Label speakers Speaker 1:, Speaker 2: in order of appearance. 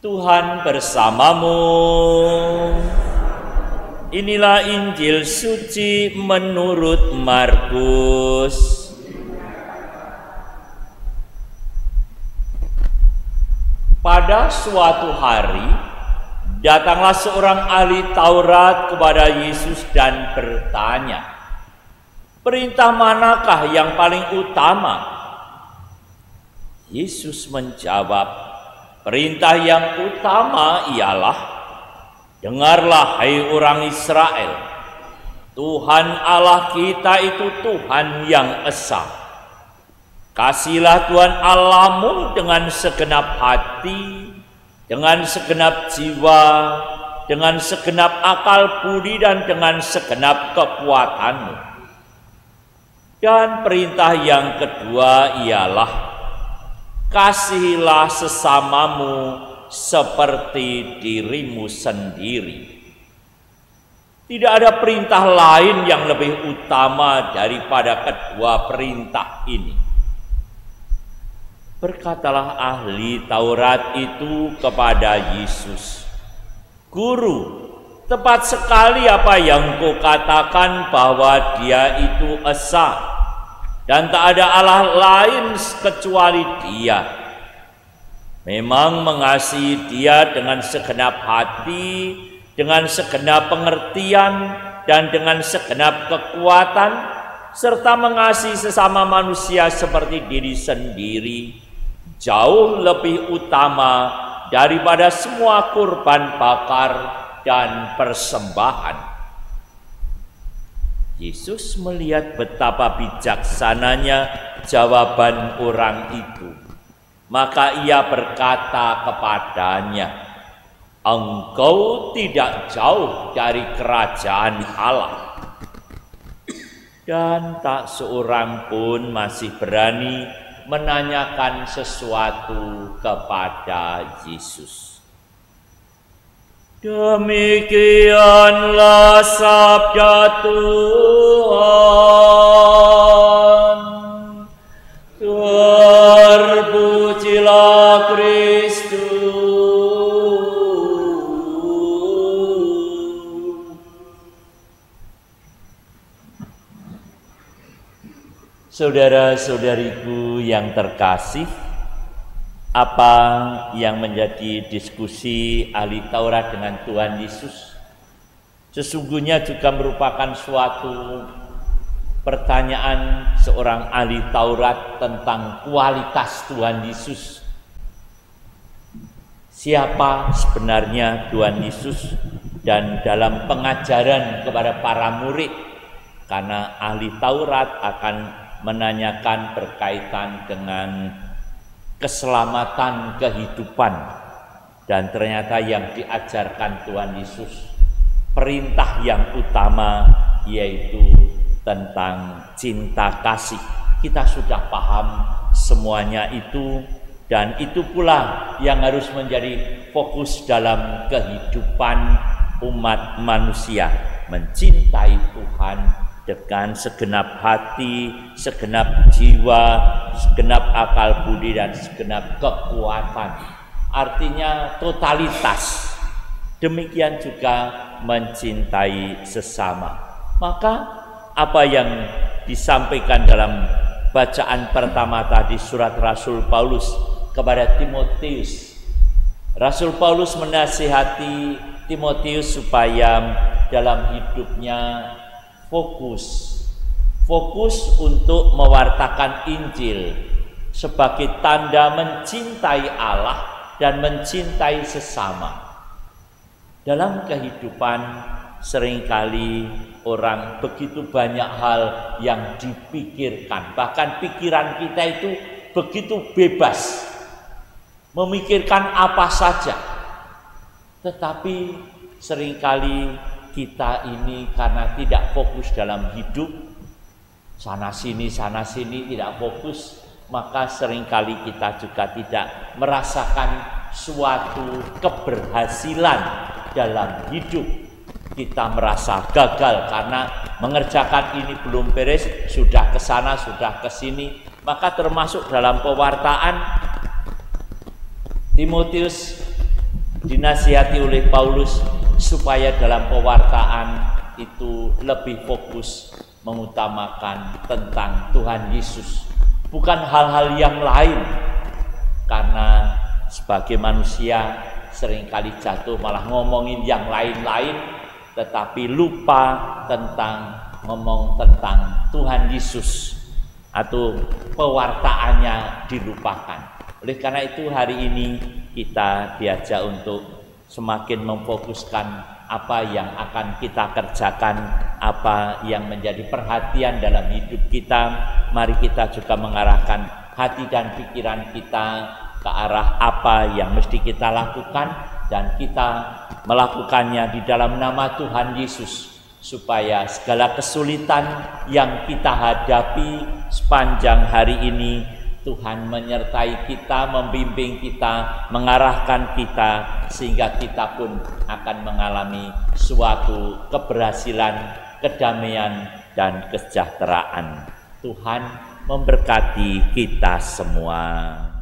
Speaker 1: Tuhan bersamamu. Inilah Injil suci menurut Markus. Pada suatu hari, datanglah seorang ahli Taurat kepada Yesus dan bertanya, "Perintah manakah yang paling utama?" Yesus menjawab, "Perintah yang utama ialah, dengarlah hai orang Israel, Tuhan Allah kita itu Tuhan yang esa. Kasihilah Tuhan Allahmu dengan segenap hati, dengan segenap jiwa, dengan segenap akal budi, dan dengan segenap kekuatanmu. Dan perintah yang kedua ialah, kasihilah sesamamu seperti dirimu sendiri. Tidak ada perintah lain yang lebih utama daripada kedua perintah ini." Berkatalah ahli Taurat itu kepada Yesus, "Guru, tepat sekali apa yang kau katakan bahwa Dia itu esa dan tak ada Allah lain kecuali Dia. Memang mengasihi Dia dengan segenap hati, dengan segenap pengertian, dan dengan segenap kekuatan, serta mengasihi sesama manusia seperti diri sendiri, jauh lebih utama daripada semua kurban bakar dan persembahan." Yesus melihat betapa bijaksananya jawaban orang itu, maka ia berkata kepadanya, "Engkau tidak jauh dari kerajaan Allah." Dan tak seorang pun masih berani menanyakan sesuatu kepada Yesus. Demikianlah sabda Tuhan. Terpujilah Kristus. Saudara-saudariku yang terkasih, apa yang menjadi diskusi ahli Taurat dengan Tuhan Yesus sesungguhnya juga merupakan suatu pertanyaan seorang ahli Taurat tentang kualitas Tuhan Yesus. Siapa sebenarnya Tuhan Yesus? Dan dalam pengajaran kepada para murid, karena ahli Taurat akan menanyakan berkaitan dengan keselamatan kehidupan, dan ternyata yang diajarkan Tuhan Yesus, perintah yang utama yaitu tentang cinta kasih. Kita sudah paham semuanya itu, dan itu pula yang harus menjadi fokus dalam kehidupan umat manusia, mencintai Tuhan dengan segenap hati, segenap jiwa, segenap akal budi, dan segenap kekuatan. Artinya totalitas. Demikian juga mencintai sesama. Maka apa yang disampaikan dalam bacaan pertama tadi surat Rasul Paulus kepada Timotius. Rasul Paulus menasihati Timotius supaya dalam hidupnya fokus untuk mewartakan Injil sebagai tanda mencintai Allah dan mencintai sesama. Dalam kehidupan seringkali orang begitu banyak hal yang dipikirkan, bahkan pikiran kita itu begitu bebas memikirkan apa saja, tetapi seringkali kita ini karena tidak fokus dalam hidup, sana sini tidak fokus, maka seringkali kita juga tidak merasakan suatu keberhasilan dalam hidup. Kita merasa gagal karena mengerjakan ini belum beres, sudah ke sana, sudah ke sini. Maka termasuk dalam pewartaan Timotius dinasihati oleh Paulus supaya dalam pewartaan itu lebih fokus mengutamakan tentang Tuhan Yesus, bukan hal-hal yang lain. Karena sebagai manusia seringkali jatuh malah ngomongin yang lain-lain, tetapi lupa tentang ngomong tentang Tuhan Yesus, atau pewartaannya dilupakan. Oleh karena itu hari ini kita diajak untuk semakin memfokuskan apa yang akan kita kerjakan, apa yang menjadi perhatian dalam hidup kita. Mari kita juga mengarahkan hati dan pikiran kita ke arah apa yang mesti kita lakukan, dan kita melakukannya di dalam nama Tuhan Yesus, supaya segala kesulitan yang kita hadapi sepanjang hari ini, Tuhan menyertai kita, membimbing kita, mengarahkan kita, sehingga kita pun akan mengalami suatu keberhasilan, kedamaian, dan kesejahteraan. Tuhan memberkati kita semua.